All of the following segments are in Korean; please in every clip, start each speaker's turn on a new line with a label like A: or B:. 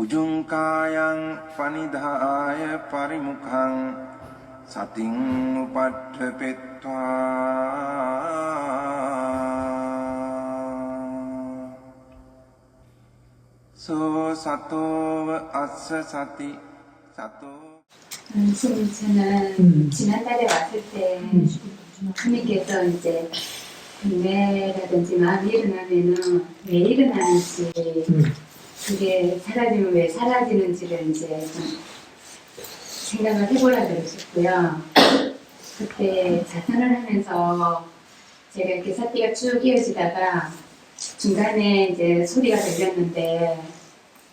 A: උජුංකායං පනිදාය පරිමුඛං සතින් උපට්ඨපෙත්වා සෝ සතෝව අස්ස සති සතෝ
B: 저는 지난달에 왔을 때 스님께서 이제 군대라든지 마음이 일어나면은 왜 일어나는지 그게 사라지면 왜 사라지는지를 이제 좀 생각을 해보라 그러셨고요. 그때 자선을 하면서 제가 이렇게 사띠가 쭉 이어지다가 중간에 이제 소리가 들렸는데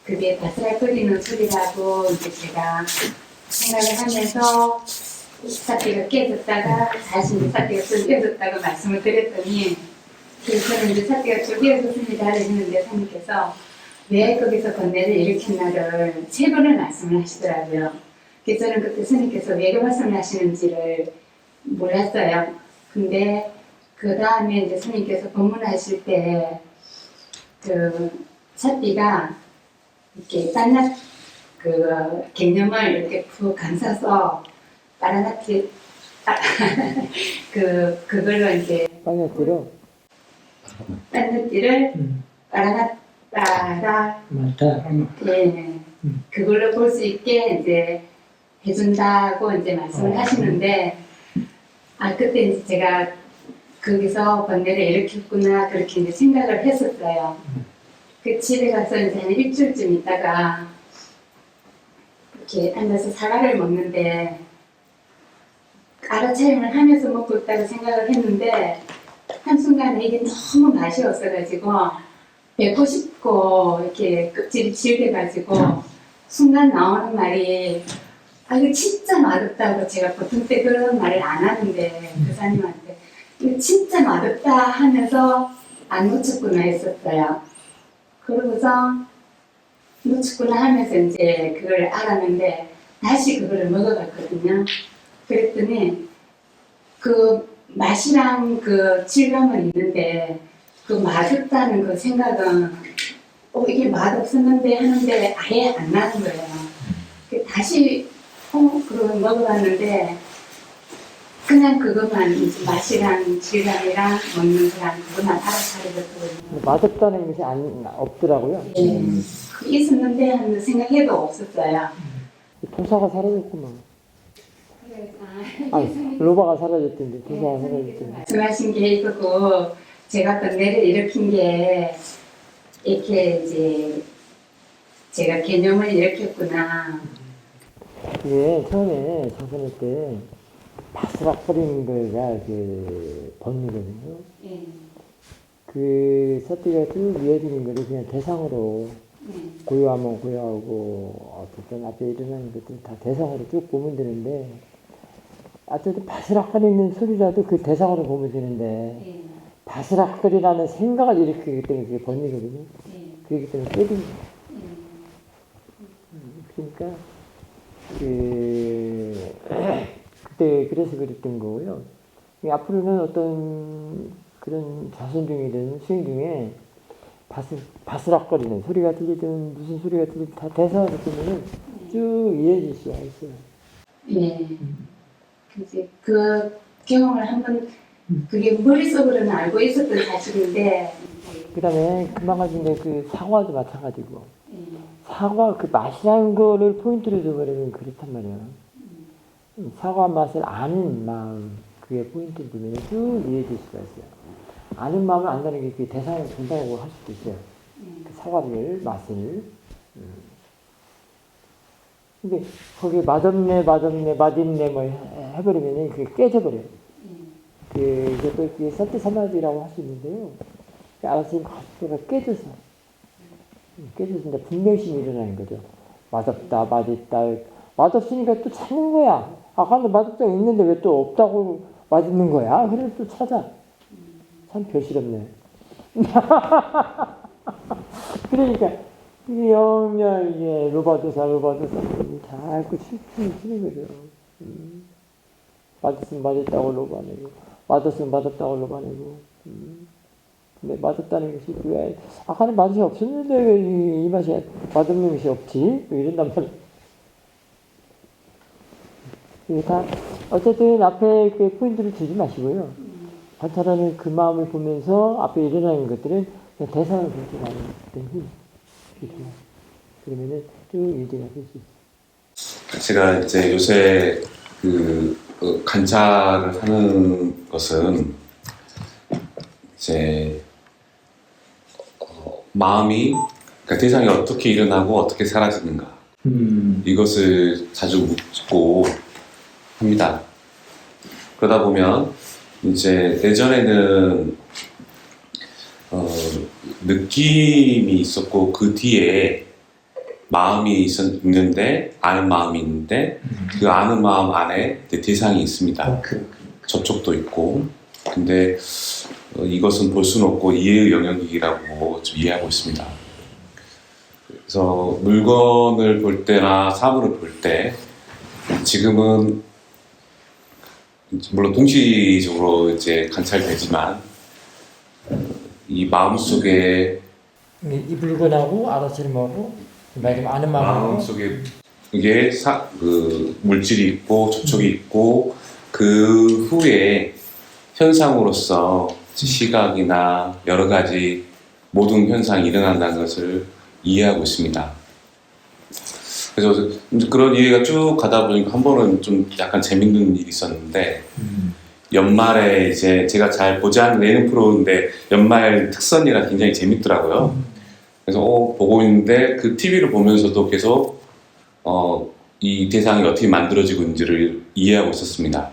B: 그게 바스락거리는 소리라고 이제 제가 생각을 하면서 사띠가 깨졌다가 다시 이제 사띠가 쭉 이어졌다고 말씀을 드렸더니 그래서 저는 이제 사띠가 쭉 이어졌습니다 했는데 선생님께서 왜 거기서 번뇌를 일으켰나를 세 번을 말씀을 하시더라고요. 그래서 저는 그때 스님께서 왜 그 말씀을 하시는지를 몰랐어요. 근데 그 다음에 이제 스님께서 법문하실 때 그 사띠가 이렇게 딴낫 그 개념을 이렇게 푹 감싸서 빨아납지 그걸로 이제 딴낫띠를 빨아놨다가 예, 그걸로 볼 수 있게 이제 해준다고 이제 말씀을 하시는데 그때 이제 제가 거기서 번뇌를 일으켰구나 그렇게 이제 생각을 했었어요. 그 집에 가서 이제 한 일주일쯤 있다가 이렇게 앉아서 사과를 먹는데 알아차림을 하면서 먹고 있다고 생각을 했는데 한순간에 이게 너무 맛이 없어가지고 뱉고 싶고 이렇게 껍질이 질겨가지고 순간 나오는 말이 이거 진짜 맛없다고 제가 보통 때 그런 말을 안 하는데 교사님한테 이거 진짜 맛없다 하면서 안 놓쳤구나 했었어요. 그러고서 놓쳤구나 하면서 이제 그걸 알았는데 다시 그거를 먹어봤거든요. 그랬더니 그 맛이랑 그 질감은 있는데 그 맛없다는 그 생각은 이게 맛없었는데 하는데 아예 안 나는 거예요. 다시 그걸 먹어봤는데 그냥 그것만 이제 맛이랑 질감이랑 먹는 거랑 그것만 알아차려졌거든요.
C: 맛없다는 것이 없더라고요.
B: 예, 그 있었는데 하는 생각해도 없었어요.
C: 도사가 사라졌구만. 로바가 사라졌던데 도사가 사라졌던데.
B: 말씀하신 게 이거고 제가 번뇌를 일으킨 게 이렇게 이제 제가 개념을 일으켰구나.
C: 이게 처음에 자선할 때 바스락거리는 거가 그 번뇌거든요.
B: 예.
C: 그 사띠가 쭉 이어지는 거를 그냥 대상으로 고요하면 고요하고 어쨌든 앞에 일어나는 것들 다 대상으로 쭉 보면 되는데 어쨌든 바스락거리는 소리라도 그 대상으로 보면 되는데
B: 예.
C: 바스락거리라는 생각을 일으키기 때문에 그게 번뇌거든요.
B: 예.
C: 그렇기 때문에 깨진 그러니까 그때 그래서 그랬던 거고요. 앞으로는 어떤 그런 자선 중이든 수행 중에 바스락거리는 소리가 들리든 무슨 소리가 들리든 다 대사를 보면은 쭉 이어질 수가 있어요.
B: 예. 이제 그 경험을 한번 그게 머릿속으로는 알고 있었던 사실인데
C: 그 다음에 금방 가진데 그 사과도 마찬가지고
B: 예.
C: 사과 그 맛이라는 거를 포인트로 줘버리면 그렇단 말이에요. 사과 맛을 아는 마음 그게 포인트를 두면 쭉 이어질 수가 있어요. 아는 마음을 안다는 게 그 대상을 본다고 할 수도 있어요. 그 사과를 맛을. 근데 거기 맛있네 뭐 해버리면 그게 깨져버려요. 이것도 그 서티 사마디라고 할 수 있는데요. 알아서 가스가 깨져서 이제 분별심이 일어나는 거죠. 맛없다, 맛있다. 맛없으니까 또 찾는 거야. 아까도 맛없다고 있는데 왜 또 없다고 맛있는 거야? 그래서 또 찾아. 참 별시럽네. 그러니까 영영 이게 로바도사 자꾸 치는 거죠. 맛있으면 맛있다고 로바내고 맛없으면 맛없다고 로바내고 근데 맞았다는 것이 왜 아까는 맛이 없었는데 왜 이 맛이 맛없는 것이 없지? 뭐 이런단 말이야. 이게 다 어쨌든 앞에 그 포인트를 주지 마시고요. 관찰하는 그 마음을 보면서 앞에 일어나는 것들은 그냥 대상을 보지 말아야 그러면은 쭉 유지가 될 수 있어요.
D: 제가 이제 요새 관찰을 하는 것은 이제 마음이 그러니까 대상이 어떻게 일어나고 어떻게 사라지는가 이것을 자주 묻고 합니다. 그러다 보면 이제 예전에는 느낌이 있었고 그 뒤에 마음이 있는데 아는 마음이 있는데 그 아는 마음 안에 대상이 있습니다. 접촉도 있고 근데 이것은 볼 수는 없고 이해의 영역이라고 좀 이해하고 있습니다. 그래서 물건을 볼 때나 사물을 볼 때 지금은 물론 동시적으로 이제 관찰되지만 이 마음속에
C: 이 물건하고 알아채는 거하고 말하자면 아는 마음하고
D: 마음속에 이게 물질이 있고 접촉이 있고 그 후에 현상으로서 시각이나 여러 가지 모든 현상이 일어난다는 것을 이해하고 있습니다. 그래서 그런 이해가 쭉 가다 보니까 한 번은 좀 약간 재밌는 일이 있었는데 연말에 이제 제가 잘 보지 않는 예능 프로인데 연말 특선이라 굉장히 재밌더라고요. 그래서 보고 있는데 그 TV를 보면서도 계속 이 대상이 어떻게 만들어지고 있는지를 이해하고 있었습니다.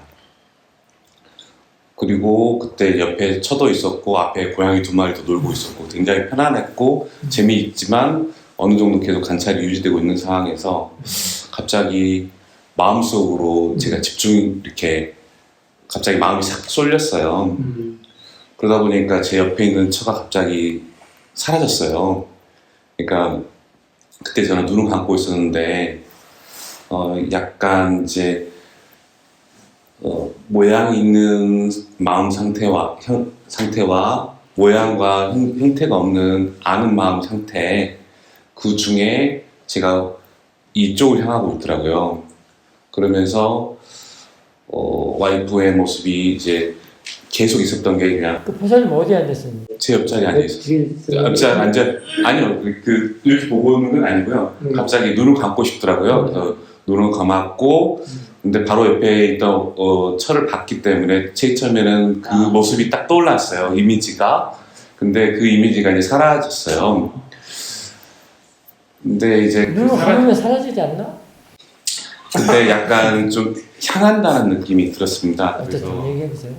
D: 그리고 그때 옆에 처도 있었고 앞에 고양이 2마리도 놀고 있었고 굉장히 편안했고 재미있지만 어느 정도 계속 관찰이 유지되고 있는 상황에서 갑자기 마음속으로 제가 이렇게 갑자기 마음이 싹 쏠렸어요. 그러다 보니까 제 옆에 있는 처가 갑자기 사라졌어요. 그러니까 그때 저는 눈을 감고 있었는데 약간 이제 모양 있는 마음 상태와 모양과 형태가 없는 아는 마음 상태 그 중에 제가 이쪽을 향하고 있더라고요. 그러면서 와이프의 모습이 이제 계속 있었던 게 그냥
C: 그 보살님 어디 앉았어요?
D: 제 옆자리에 앉아 있었어요. 옆자리에 아니요, 이렇게 보고 있는 건 아니고요. 갑자기 눈을 감고 싶더라고요. 그래서 눈을 감았고, 근데 바로 옆에 있던 철을 봤기 때문에 제일 처음에는 그 모습이 딱 떠올랐어요. 이미지가. 근데 그 이미지가 이제 사라졌어요. 근데 이제
C: 눈을 감으면 사라지지 않나?
D: 근데 약간 좀 향한다는 느낌이 들었습니다.
C: 어쨌든
D: 그래서
C: 얘기해보세요.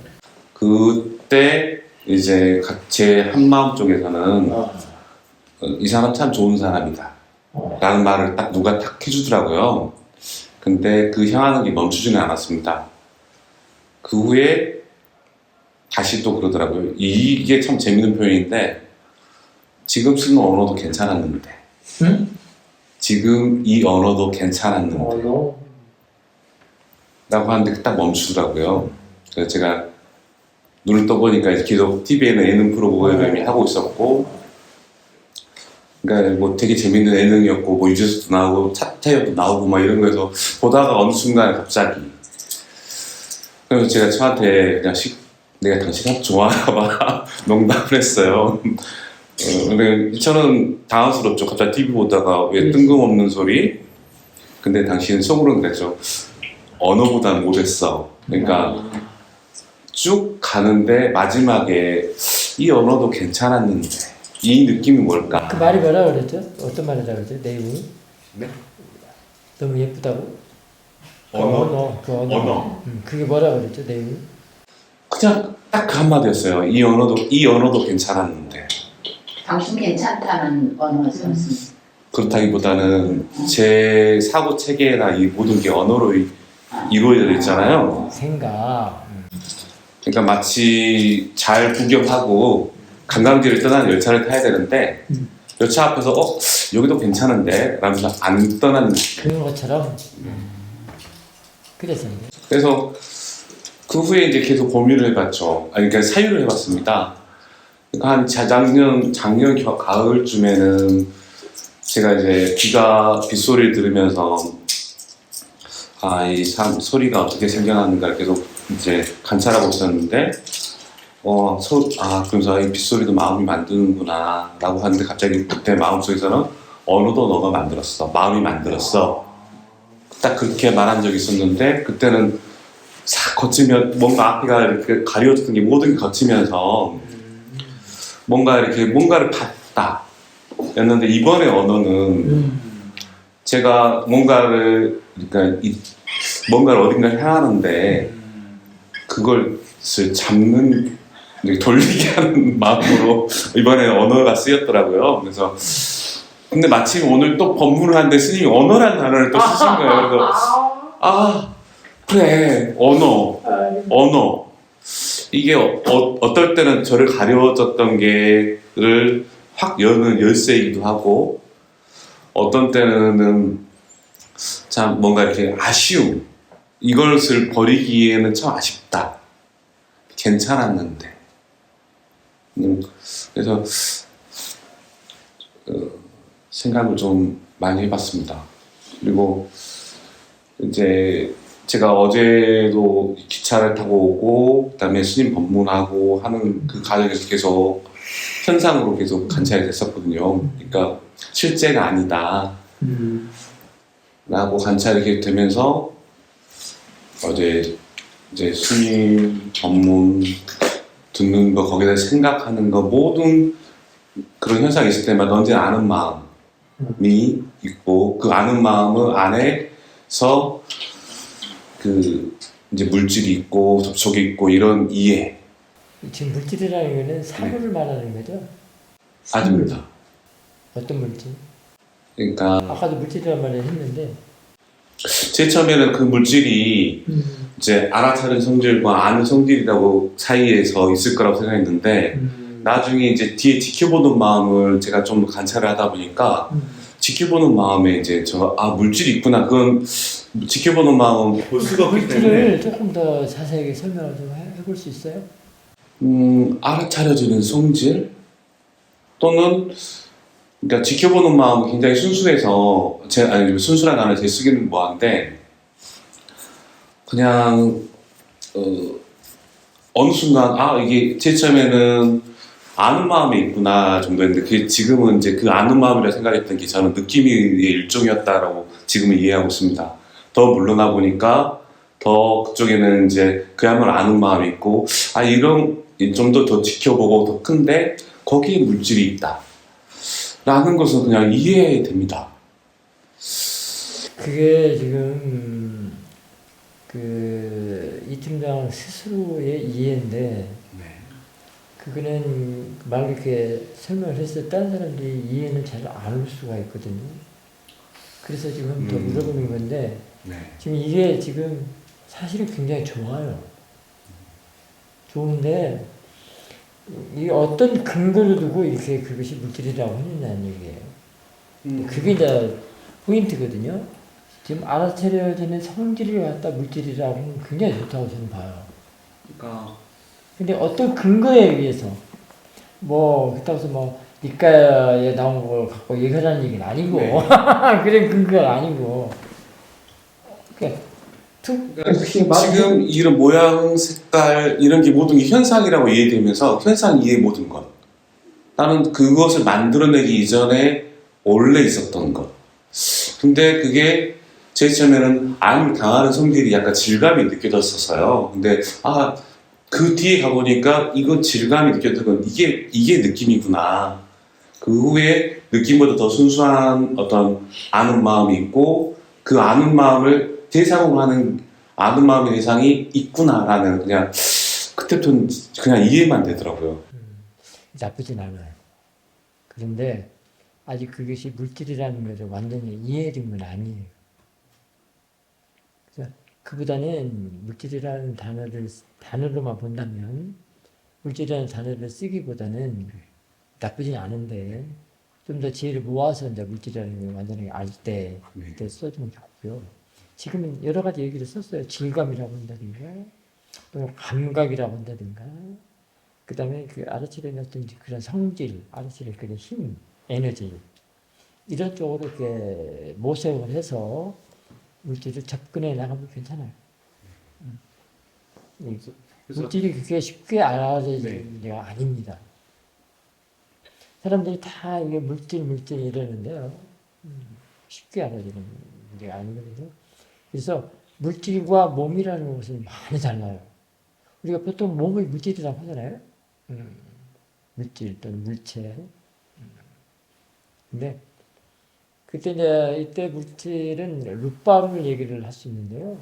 D: 그때 이제 제 한마음 쪽에서는 이 사람 참 좋은 사람이다 라는 말을 딱 누가 딱 해주더라고요. 근데 그 향하는 게 멈추지는 않았습니다. 그 후에 다시 또 그러더라고요. 이게 참 재밌는 표현인데 지금 쓰는 언어도 괜찮았는데 지금 이 언어도 괜찮았는데 라고 하는데 딱 멈추더라고요. 그래서 제가 눈을 떠보니까 이제 계속 TV에는 예능 프로그램이 하고 있었고, 그러니까 뭐 되게 재밌는 예능이었고, 뭐 유재석도 나오고, 차태현도 나오고, 막 이런 거에서 보다가 어느 순간 갑자기. 그래서 제가 저한테 그냥 내가 당신 좋아하나 봐. 농담을 했어요. 근데 저는 당황스럽죠. 갑자기 TV 보다가 왜 뜬금없는 소리? 근데 당신은 속으로는 그랬죠. 언어보다는 못했어. 그러니까 쭉 가는데 마지막에 이 언어도 괜찮았는데 이 느낌이 뭘까?
C: 그 말이 뭐라 그랬죠? 어떤 말이라 그랬죠? 내용이?
D: 네?
C: 너무 예쁘다고?
D: 언어.
C: 그 언어. 그게 뭐라 그랬죠? 내용이?
D: 그냥 딱 그 한마디였어요. 이 언어도 괜찮았는데.
E: 당신 괜찮다는 언어를 썼습니다.
D: 그렇다기보다는 제 사고 체계나 이 모든 게 언어로 이루어져 있잖아요.
C: 생각.
D: 그러니까 마치 잘 구경하고 관광지를 떠나는 열차를 타야 되는데 열차 앞에서 여기도 괜찮은데 라면서 안 떠나는 느낌.
C: 그런 것처럼. 그랬었네.
D: 그래서 그 후에 이제 계속 고민을 해봤죠. 그러니까 사유를 해봤습니다. 한 작년 가을쯤에는 제가 이제 빗소리를 들으면서 이 사람 소리가 어떻게 생겨나는가 계속 이제 관찰하고 있었는데 그래서 이 빗소리도 마음이 만드는구나 라고 하는데 갑자기 그때 마음속에서는 언어도 너가 만들었어, 마음이 만들었어, 딱 그렇게 말한 적이 있었는데 그때는 싹 거치면 뭔가 앞에가 이렇게 가려졌던 게 모든 게 거치면서 뭔가 이렇게 뭔가를 봤다 였는데 이번에 언어는 제가 뭔가를 어딘가 향하는데 그것을 잡는 돌리게 하는 마음으로 이번에 언어가 쓰였더라고요. 그래서 근데 마침 오늘 또 법문을 하는데 스님이 언어라는 단어를 또 쓰신 거예요. 그래서 그래 언어 이게 어떨 때는 저를 가려졌던 게를 확 여는 열쇠이기도 하고 어떤 때는 참 뭔가 이렇게 아쉬움 이것을 버리기에는 참 아쉽다 괜찮았는데 그래서 생각을 좀 많이 해봤습니다. 그리고 이제 제가 어제도 기차를 타고 오고 그다음에 스님 법문하고 하는 그 과정에서 계속 현상으로 계속 관찰이 됐었거든요. 그러니까 실제가 아니다 라고 관찰이 되면서 어제 이제 스님 법문 듣는 거 거기다 생각하는 거 모든 그런 현상이 있을 때마다 언제나 아는 마음이 있고 그 아는 마음 안에서 그 이제 물질이 있고 접촉이 있고 이런 이해.
C: 지금 물질이라는 거는 사물을 말하는 거죠?
D: 아닙니다.
C: 어떤 물질?
D: 그러니까
C: 아까도 물질이라는 말을 했는데
D: 제일 처음에는 그 물질이 이제 알아차린 성질과 아는 성질이라고 사이에서 있을 거라고 생각했는데 나중에 이제 뒤에 지켜보는 마음을 제가 좀 관찰을 하다 보니까 지켜보는 마음에 이제 물질이 있구나 그건 지켜보는 마음은 볼 수가 없기
C: 물질을
D: 때문에
C: 조금 더 자세하게 설명을 좀 해볼 수 있어요?
D: 알아차려지는 성질 또는 그러니까 지켜보는 마음은 굉장히 순수해서 순수란 단어를 제 쓰기는 뭐한데 그냥 어느 순간 이게 제 처음에는 아는 마음이 있구나 정도였는데 그게 지금은 이제 그 아는 마음이라 생각했던 게 저는 느낌의 일종이었다라고 지금은 이해하고 있습니다. 더 물러나 보니까 더 그쪽에는 이제 그야말로 아는 마음이 있고 이런 좀 더 지켜보고 더 큰데 거기에 물질이 있다 라는 것은 그냥 이해됩니다.
C: 그게 지금 이 팀장 스스로의 이해인데 그거는 막 이렇게 설명을 했을 때 다른 사람들이 이해는 잘 안 할 수가 있거든요. 그래서 지금 더 물어보는 건데 지금 이게 지금 사실은 굉장히 좋아요. 좋은데 이 어떤 근거를 두고 이렇게 그것이 물질이라고 하느냐는 얘기예요. 그게 이제 포인트거든요. 지금 알아차려지는 성질을 갖다 물질이라고 하면 굉장히 좋다고 저는 봐요. 근데 어떤 근거에 의해서 그렇다고 해서 이과에 나온 걸 갖고 얘기하라는 얘기는 아니고 그런 근거가 아니고
D: 지금 이런 모양, 색깔 이런 게 모든 게 현상이라고 이해되면서 현상 이해 모든 것 나는 그것을 만들어내기 이전에 원래 있었던 것 근데 그게 제 처음에는 암을 당하는 성질이 약간 질감이 느껴졌었어요. 근데 그 뒤에 가보니까 이건 질감이 느껴졌던 건 이게 느낌이구나. 그 후에 느낌보다 더 순수한 어떤 아는 마음이 있고 그 아는 마음을 대상으로 하는 아는 마음의 대상이 있구나라는 그냥 그때부터는 그냥 이해만 되더라고요.
C: 나쁘진 않아요. 그런데 아직 그것이 물질이라는 것을 완전히 이해된 건 아니에요. 그래서 그보다는 물질이라는 단어로만 본다면 물질이라는 단어를 쓰기보다는 나쁘진 않은데 좀 더 지혜를 모아서 이제 물질이라는 걸 완전히 알 때 그때 써주면 좋고요. 지금은 여러 가지 얘기를 썼어요. 질감이라고 한다든가 또 감각이라고 한다든가 그다음에 그 아르치의 어떤 그런 성질, 아르치의 그런 힘, 에너지 이런 쪽으로 이렇게 모색을 해서 물질을 접근해 나가면 괜찮아요. 물질이 그렇게 쉽게 알아지는 문제가 아닙니다. 사람들이 다 이게 물질 이러는데요. 쉽게 알아지는 문제가 아니거든요. 그래서 물질과 몸이라는 것은 많이 달라요. 우리가 보통 몸을 물질이라고 하잖아요. 물질 또는 물체. 근데 그때 이때 물질은 룻바를 얘기를 할 수 있는데요.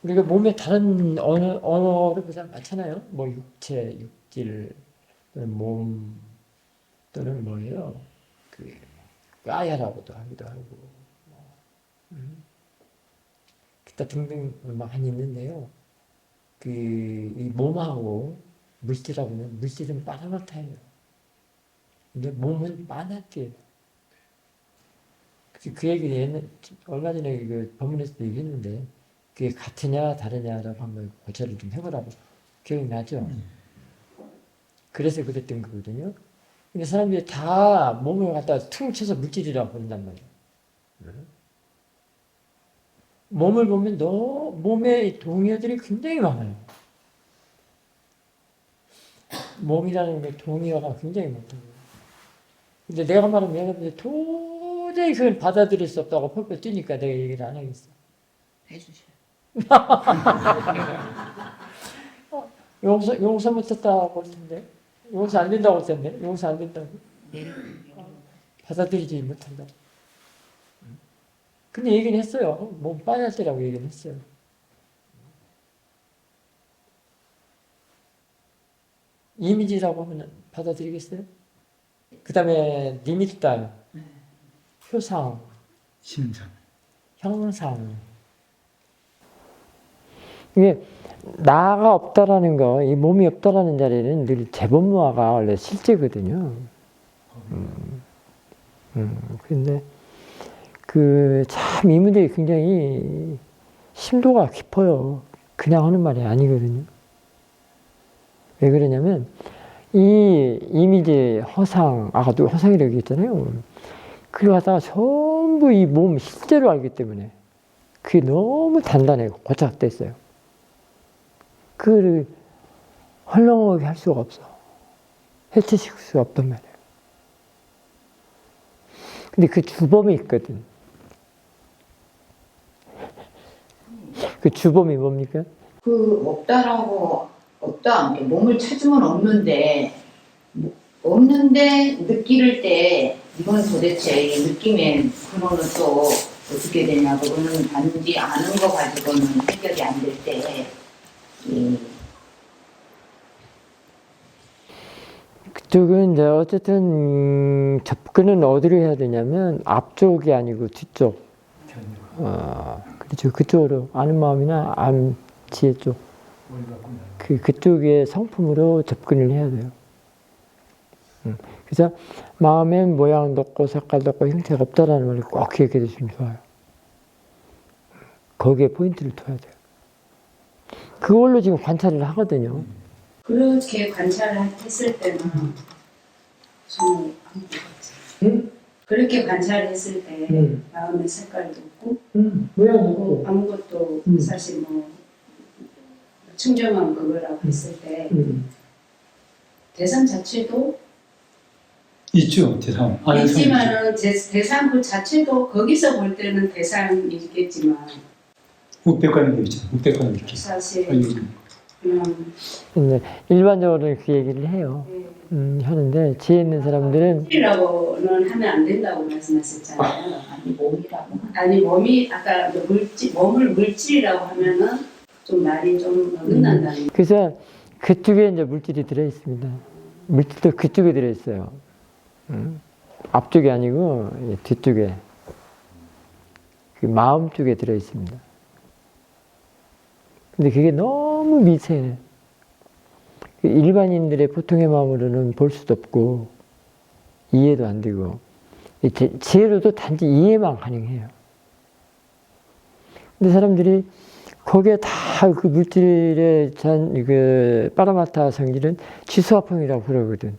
C: 우리가 몸에 다른 언어를 보자 많잖아요. 뭐 육체, 육질, 또는 몸, 또는 뭐예요. 그 까야라고도 하기도 하고, 기타 등등 많이 있는데요. 이 몸하고 물질하고는 물질은 빠르게 근데 몸은 빠르게. 그 얘기 얼마 전에 그 법문에서도 얘기했는데 그게 같으냐 다르냐라고 한번 고찰을 좀 해보라고 기억나죠? 그래서 그랬던 거거든요. 근데 사람들이 다 몸을 갖다 퉁쳐서 물질이라고 부른단 말이에요. 몸을 보면 몸에 동의어들이 굉장히 많아요. 몸이라는 게 동의어가 굉장히 많다고요. 근데 내가 말하면 여러분들 도저히 그걸 받아들일 수 없다고 펄펄 뛰니까 내가 얘기를 안 하겠어.
E: 해주셔.
C: 용서 못했다고 할 텐데. 용서 안 된다고 할 텐데. 용서 안 된다고. 받아들이지 못한다고. 근데 얘기는 했어요. 몸 빠졌더라고 얘기는 했어요. 이미지라고 하면 받아들이겠어요? 그 다음에 니미따, 표상,
F: 심상,
C: 형상. 이게 나가 없다라는 거, 이 몸이 없다라는 자리는 늘 재본무화가 원래 실제거든요. 근데 참 이 문제 굉장히 심도가 깊어요. 그냥 하는 말이 아니거든요. 왜 그러냐면 이 이미지 허상, 아까도 허상이라고 했잖아요. 그걸 갖다가 전부 이 몸 실제로 알기 때문에 그게 너무 단단해요. 고착됐어요. 그거를 헐렁하게 할 수가 없어. 해체시킬 수가 없단 말이에요. 근데 그 주범이 있거든. 그 주범이 뭡니까?
E: 없다. 몸을 찾으면 없는데 느낄 때 이건 도대체 이 느낌의 근원은 또 어떻게 되냐. 그거는 단지 아는 거 가지고는 해결이 안 될 때.
C: 그쪽은 이제 어쨌든 접근은 어디로 해야 되냐면 앞쪽이 아니고 뒤쪽. 그렇죠. 그쪽으로 아는 마음이나 암지혜 쪽. 그쪽의 성품으로 접근을 해야 돼요. 그래서 마음엔 모양도 없고 색깔도 없고 형태가 없다라는 말을 꼭 기억해 두시면 좋아요. 거기에 포인트를 둬야 돼요. 그걸로 지금 관찰을 하거든요.
B: 그렇게 관찰을 했을 때는 좀 그렇게 관찰을 했을 때 마음의 색깔도 없고
C: 모양도
B: 아무것도 사실 뭐 청정한 그거라고 했을 때 대상 자체도
F: 있죠, 대상.
B: 있지만은 대상 그 자체도 거기서 볼 때는 대상이 있겠지만
F: 묵백관도 있잖아요. 묵백관도 있죠.
B: 사실 그냥
C: 근데 일반적으로 이렇게 얘기를 해요. 하는데 지혜 있는 사람들은
B: 물질이라고는 하면 안 된다고 말씀하셨잖아요.
E: 아니 몸이라고.
B: 아니 몸이 아까 몸을 물질이라고 하면은 좀 말이 좀 어긋난다는.
C: 그래서 그쪽에 이제 물질이 들어 있습니다. 물질도 그쪽에 들어 있어요. 앞쪽이 아니고 뒤쪽에 그 마음 쪽에 들어 있습니다. 근데 그게 너무 미세해요. 일반인들의 보통의 마음으로는 볼 수도 없고 이해도 안 되고 지혜로도 단지 이해만 가능해요. 근데 사람들이 거기에 다 그 물질의 그 파라마타 성질은 지수화풍이라고 그러거든.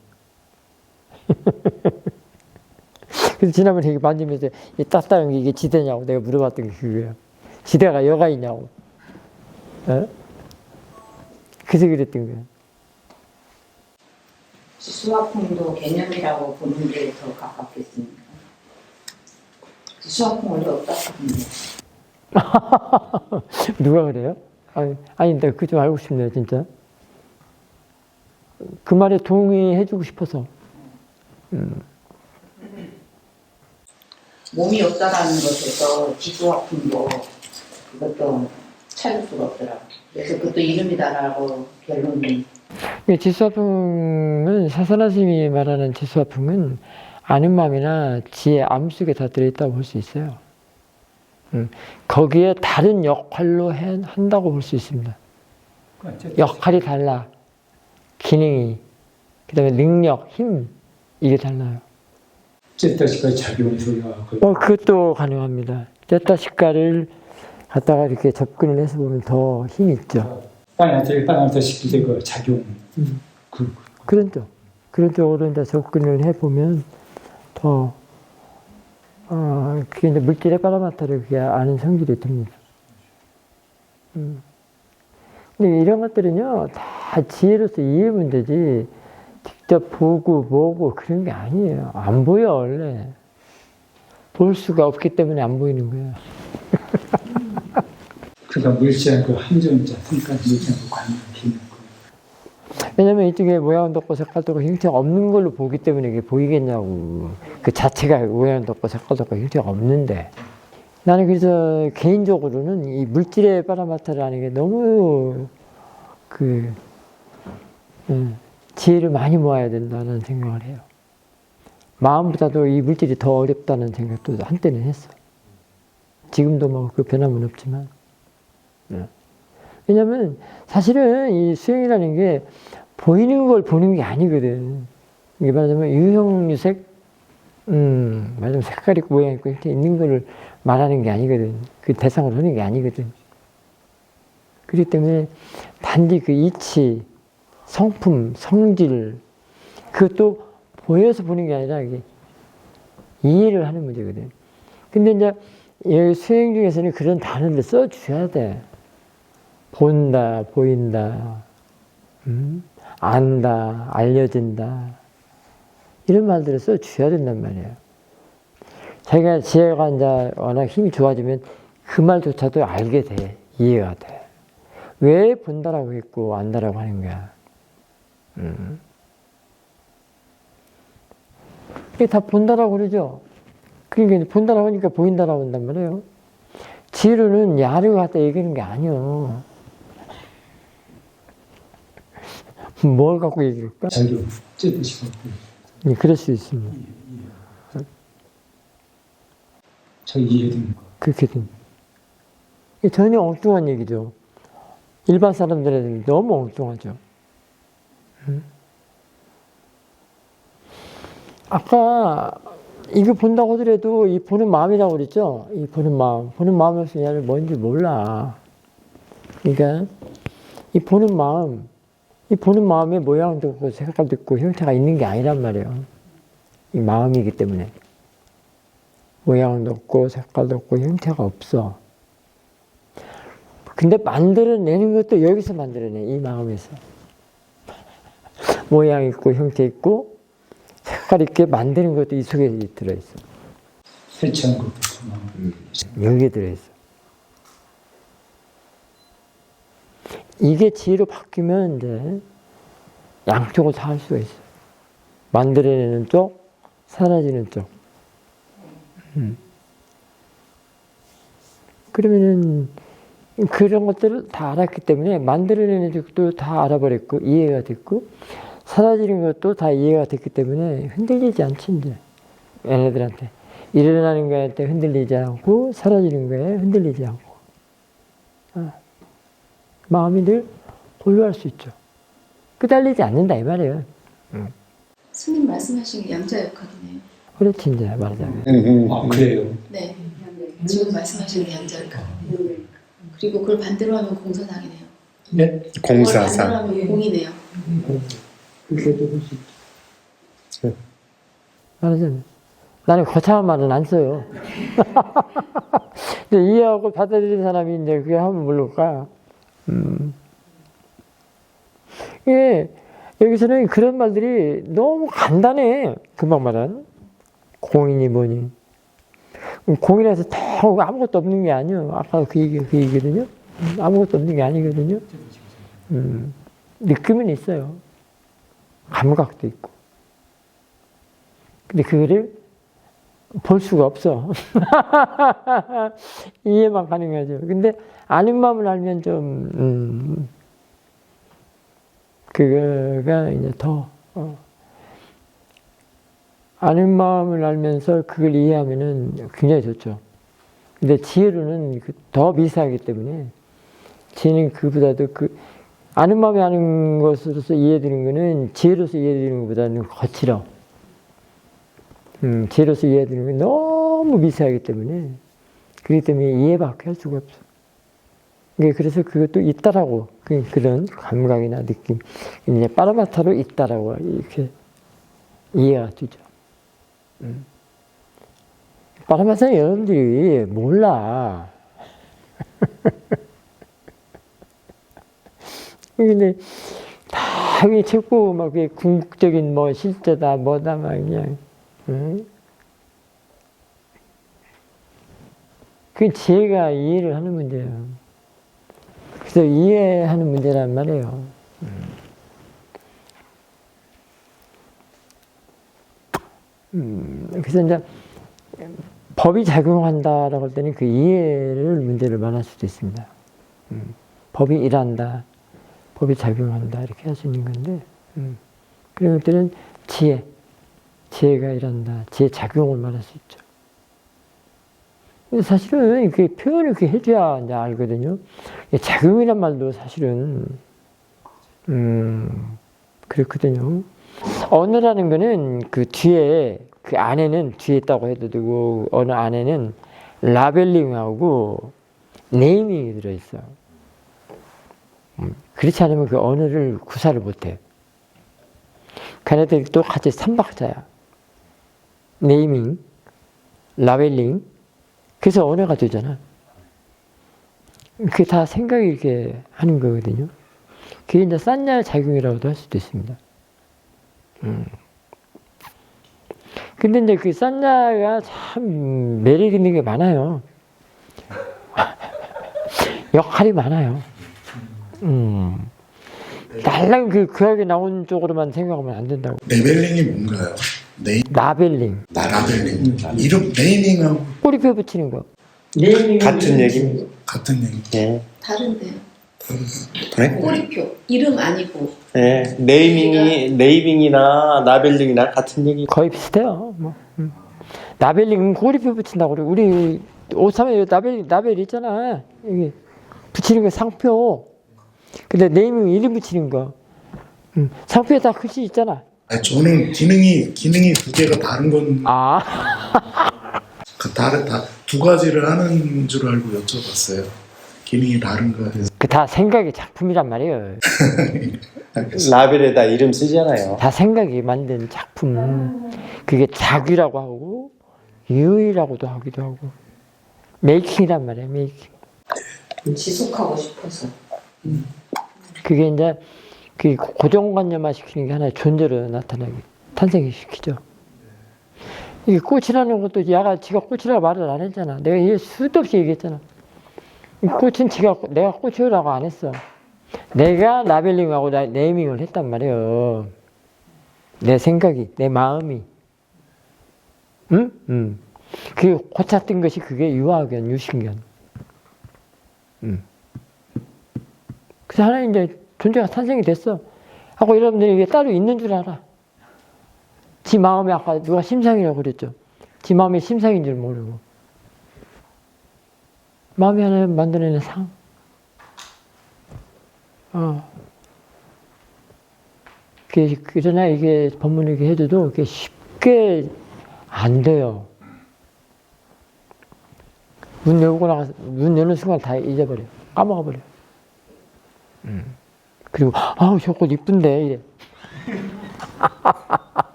C: 그래서 지난번에 이게 만지면서 이 따뜻한 게 이게 지대냐고 내가 물어봤던 게 그거야. 지대가 여가 있냐고. 어? 그래서 그랬던 거야.
E: 지수화풍도 개념이라고 보는 게 더 가깝겠습니까? 지수화풍 원래 없다 하던데.
C: 누가 그래요? 아니, 내가 그거 좀 알고 싶네요, 진짜. 그 말에 동의해주고 싶어서.
E: 몸이 없다라는 것에서 지수화풍도 그것도 찾을 수가 없더라고. 그래서 그것도 이름이다라고 결론이.
C: 지수화풍은 사사나스님이 말하는 지수화풍은 아는 마음이나 지혜 암 속에 다 들어있다고 볼 수 있어요. 거기에 다른 역할로 한다고 볼 수 있습니다. 역할이 달라. 기능이, 그 다음에 능력, 힘, 이게 달라요.
F: 쨌다시까지 작용이 소리가
C: 그것도 가능합니다. 쨌다시카를 갖다가 이렇게 접근을 해서 보면 더 힘이 있죠.
F: 빨간색 시킬 때 그 작용.
C: 그런 쪽으로 이제 접근을 해보면 더, 그게 이제 물질의 파라마타를 그게 아는 성질이 듭니다. 근데 이런 것들은요, 다 지혜로서 이해하면 되지, 직접 보고 뭐고 그런 게 아니에요. 안 보여, 원래. 볼 수가 없기 때문에 안 보이는 거예요.
F: 그러니까 물질한 그 함정자, 그러니까 물질한 그 관념, 비밀.
C: 왜냐면 이쪽에 모양은 덥고 색깔도 없고 형태가 없는 걸로 보기 때문에 이게 보이겠냐고. 그 자체가 모양은 덥고 색깔도 없고 형태가 없는데. 나는 그래서 개인적으로는 이 물질의 파라마타라는 게 너무 지혜를 많이 모아야 된다는 생각을 해요. 마음보다도 이 물질이 더 어렵다는 생각도 한때는 했어. 지금도 뭐 그 변함은 없지만. 왜냐면 사실은 이 수행이라는 게 보이는 걸 보는 게 아니거든. 이게 말하자면 유형, 유색, 말하자면 색깔 있고 모양 있고 형태 있는 걸 말하는 게 아니거든. 그 대상으로 하는 게 아니거든. 그렇기 때문에 단지 그 이치, 성품, 성질, 그것도 보여서 보는 게 아니라 이게 이해를 하는 문제거든. 근데 이제 여기 수행 중에서는 그런 단어를 써줘야 돼. 본다, 보인다, 안다, 알려진다. 이런 말들을 써줘야 된단 말이에요. 자기가 지혜가 이제 워낙 힘이 좋아지면 그 말조차도 알게 돼. 이해가 돼. 왜 본다라고 했고 안다라고 하는 거야. 이게 다 본다라고 그러죠. 그러니까 본다라고 하니까 보인다라고 한단 말이에요. 지혜로는 야를 갖다 얘기하는 게 아니요. 뭘 갖고 얘기할까?
F: 작용, 쨌다시까.
C: 그럴 수 있습니다.
F: 자기 이해되는 거.
C: 그렇게 됩니다. 이게 전혀 엉뚱한 얘기죠. 일반 사람들에게는 너무 엉뚱하죠. 아까 이거 본다고 하더라도 이 보는 마음이라고 그랬죠? 이 보는 마음. 보는 마음이 없으면 얘를 뭔지 몰라. 그러니까 이 보는 마음, 이 보는 마음에 모양도 있고 색깔도 있고 형태가 있는 게 아니란 말이에요. 이 마음이기 때문에. 모양도 없고 색깔도 없고 형태가 없어. 근데 만들어내는 것도 여기서 만들어내. 이 마음에서. 모양 있고 형태 있고 색깔 있게 만드는 것도 이 속에 들어있어.
F: 해체한 것도
C: 여기에 들어있어. 이게 지혜로 바뀌면 이제 양쪽을 다 할 수가 있어. 만들어내는 쪽, 사라지는 쪽. 그러면은 그런 것들을 다 알았기 때문에 만들어내는 쪽도 다 알아버렸고 이해가 됐고 사라지는 것도 다 이해가 됐기 때문에 흔들리지 않지 이제 얘네들한테 일어나는 거에 흔들리지 않고 사라지는 거에 흔들리지 않고 마음이 늘 고요할 수 있죠. 끄달리지 않는다 이 말이에요.
G: 스님 말씀하신 게 양자 역학이네요.
C: 그렇지 이제 말하자면.
F: 그래요.
G: 네. 지금 말씀하신 게 양자 역학. 그리고 그걸 반대로 하면 공사당이네요.
F: 네?
G: 그걸 반대로
D: 공사상.
G: 하면 공이네요.
C: 그렇게 좀 볼수 있죠. 말하자면 나는 거창한 말은 안 써요. 근데 이해하고 받아들이는 사람이 이제 그게 하면 모를까. 예, 여기서는 그런 말들이 너무 간단해. 금방 말한 공이니 뭐니. 공이라서 더 아무것도 없는 게 아니에요. 아까 그 얘기거든요. 아무것도 없는 게 아니거든요. 느낌은 있어요. 감각도 있고. 근데 그거를 볼 수가 없어. 이해만 가능하죠. 근데 아는 마음을 알면 좀, 그거가 이제 더, 아는 마음을 알면서 그걸 이해하면은 굉장히 좋죠. 근데 지혜로는 더 미세하기 때문에, 지혜는 그보다도 아는 마음이 아는 것으로서 이해되는 거는 지혜로서 이해되는 것보다는 거칠어. 지혜로서 이해되는 게 너무 미세하기 때문에, 그렇기 때문에 이해밖에 할 수가 없어. 그래서 그것도 있다라고, 그런 감각이나 느낌, 이제 빠르마타로 있다라고 이렇게 이해가 되죠. 빠르마타는 여러분들이 몰라. 근데 다 자꾸 막 궁극적인 뭐 실제다 뭐다 막 그냥. 그게 지혜가 이해를 하는 문제예요. 그래서 이해하는 문제란 말이에요. 그래서 이제 법이 작용한다라고 할 때는 그 이해를 문제를 말할 수도 있습니다. 법이 일한다, 법이 작용한다 이렇게 할 수 있는 건데, 그런 것들은 지혜가 일한다, 지혜 작용을 말할 수 있죠. 근데 사실은 그 표현을 그렇게 해줘야 이제 알거든요. 작용이란 말도 사실은, 그렇거든요. 언어라는 거는 그 뒤에, 그 안에는 뒤에 있다고 해도 되고, 언어 안에는 라벨링하고 네이밍이 들어있어. 그렇지 않으면 그 언어를 구사를 못해. 걔네들이 또 같이 삼박자야. 네이밍, 라벨링. 그래서 언어가 되잖아. 그게 다 생각이 이렇게 하는 거거든요. 그게 이제 싼냐 작용이라고도 할 수도 있습니다. 근데 이제 그 싼냐가 참 매력 있는 게 많아요. 역할이 많아요. 달랑 그 학에 나온 쪽으로만 생각하면 안 된다고.
H: 레벨링이 뭔가요?
C: 라벨링.
H: 라벨링. 이름 네이밍하고
C: 꼬리표 붙이는 거.
D: 같은 얘기입니다.
H: 같은 얘기.
D: 네.
G: 다른데요.
D: 네?
G: 꼬리표 이름 아니고
I: 네, 네이밍이나 라벨링이나 같은 얘기.
C: 거의 비슷해요. 뭐. 라벨링은 꼬리표 붙인다고 그래. 우리 옷 사면 라벨 있잖아. 여기 붙이는 거 상표. 근데 네이밍 이름 붙이는 거. 상표에 다 글씨 있잖아.
H: 아니, 저는 기능이 두 개가 다른 건 두 가지를 하는 줄 알고 여쭤봤어요. 기능이 다른 거 해서.
C: 그 다 생각의 작품이란 말이에요.
I: 라벨에다 이름 쓰잖아요.
C: 다 생각이 만든 작품. 그게 작위라고 하고 유의라고도 하기도 하고 메이킹이란 말이에요. 메이킹.
E: 지속하고 싶어서.
C: 그게 이제 그 고정관념화 시키는 게 하나의 존재로 나타나게 탄생시키죠. 이게 꽃이라는 것도 지가 꽃이라고 말을 안 했잖아. 내가 수도 없이 얘기했잖아. 이 꽃은 내가 꽃이라고 안 했어. 내가 라벨링하고 네이밍을 했단 말이에요. 내 생각이, 내 마음이. 응? 그게 고쳤던 것이 그게 유아견, 유신견. 그래서 하나의 이제 존재가 탄생이 됐어. 하고 여러분들이 이게 따로 있는 줄 알아. 지 마음이 아까 누가 심상이라고 그랬죠. 지 마음이 심상인 줄 모르고. 마음이 하나 만들어내는 상. 그러나 이게 법문을 이렇게 해줘도 이게 쉽게 안 돼요. 문 열고 나가서, 문 여는 순간 다 잊어버려. 까먹어 버려. 그리고 아우 저 꽃 이쁜데 이래.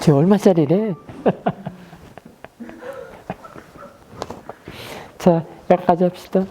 C: 저 얼마짜리래? 자, 여기까지 합시다.